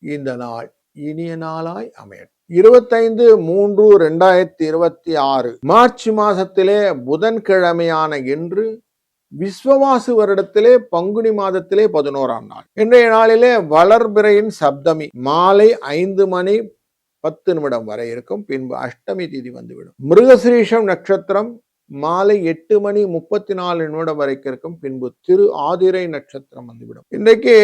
இந்த நாள் இனிய நாளாய் அமையட்டும். 25/3/2026 மார்ச் மாதத்திலே புதன்கிழமையான இன்று விஸ்வவாசு வருடத்திலே பங்குனி மாதத்திலே 11ஆம் நாள். இன்றைய நாளிலே வளர்பிறையின் சப்தமி மாலை 5:10 வரை இருக்கும். பின்பு அஷ்டமி திதி வந்துவிடும். மிருகசிரீஷம் நட்சத்திரம் மாலை 8:34 வரைக்கும் இருக்கும். பின்பு திரு ஆதிரை நட்சத்திரம் வந்துவிடும். இன்றைக்கு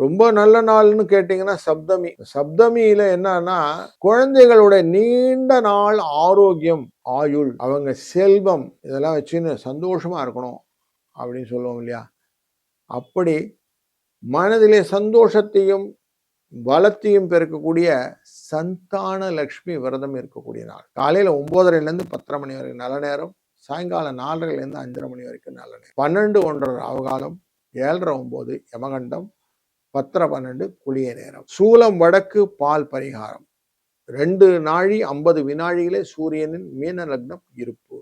ரொம்ப நல்ல நாள்னு கேட்டீங்கன்னா சப்தமி. சப்தமியில என்னன்னா குழந்தைகளுடைய நீண்ட நாள் ஆரோக்கியம், ஆயுள், அவங்க செல்வம் இதெல்லாம் வச்சுன்னு சந்தோஷமா இருக்கணும் அப்படின்னு சொல்லுவோம் இல்லையா? அப்படி மனதிலே சந்தோஷத்தையும் பலத்தையும் பெருக்கக்கூடிய சந்தான லட்சுமி விரதம் இருக்கக்கூடிய நாள். காலையில 9:30 10:30 மணி வரைக்கும் நல்ல நேரம். சாயங்காலம் 4:30 5:30 வரைக்கும் நல்ல நேரம். 12:01 அவகாலம், 7:09 யமகண்டம், 10:12 குளிய நேரம். சூலம் வடக்கு, பால் பரிகாரம். 2 நாழி 50 வினாழிகளே சூரியனின் மீன லக்னம் இருப்பு.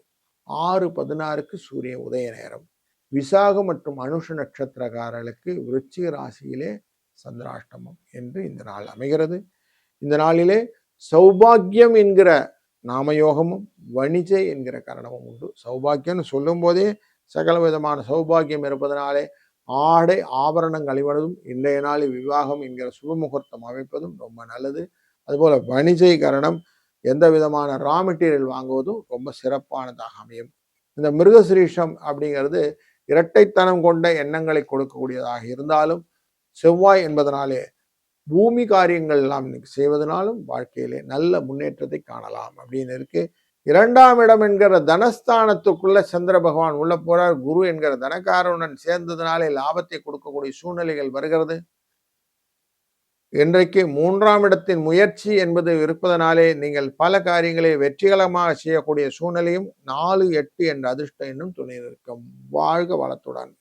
6:16 சூரிய உதய நேரம். விசாகம் மற்றும் அனுஷ நட்சத்திரக்காரர்களுக்கு விருச்சிக ராசியிலே சந்திராஷ்டமம் என்று இந்த நாள் அமைகிறது. இந்த நாளிலே சௌபாகியம் என்கிற நாமயோகமும் வணிஜை என்கிற கரணமும் உண்டு. சௌபாகியம்னு சொல்லும் போதே சகல விதமான சௌபாகியம் இருப்பதனாலே ஆடை ஆபரணங்கள் அணிவதும் இன்றைய நாளில் விவாகம் என்கிற சுபமுகூர்த்தம் அமைப்பதும் ரொம்ப நல்லது. அதுபோல வணிஜை கரணம் எந்த விதமான ரா மெட்டீரியல் வாங்குவதும் ரொம்ப சிறப்பானதாக அமையும். இந்த மிருகசிரீஷம் அப்படிங்கிறது இரட்டைத்தனம் கொண்ட எண்ணங்களை கொடுக்கக்கூடியதாக இருந்தாலும் செவ்வாய் என்பதனாலே பூமி காரியங்கள் எல்லாம் செய்வதனாலும் வாழ்க்கையிலே நல்ல முன்னேற்றத்தை காணலாம் அப்படின்னு இருக்கு. 2ஆம் இடம் என்கிற தனஸ்தானத்துக்குள்ள சந்திர பகவான் உள்ள போறார். குரு என்கிற தனக்காரனுடன் சேர்ந்ததுனாலே லாபத்தை கொடுக்கக்கூடிய சூழ்நிலைகள் வருகிறது. இன்றைக்கு 3ஆம் இடத்தின் முயற்சி என்பது இருப்பதனாலே நீங்கள் பல காரியங்களை வெற்றிகரமாக செய்யக்கூடிய சூழ்நிலையும் 4, 8 என்ற அதிர்ஷ்டம் இன்னும் துணை இருக்கும். வாழ்க வளத்துடன்.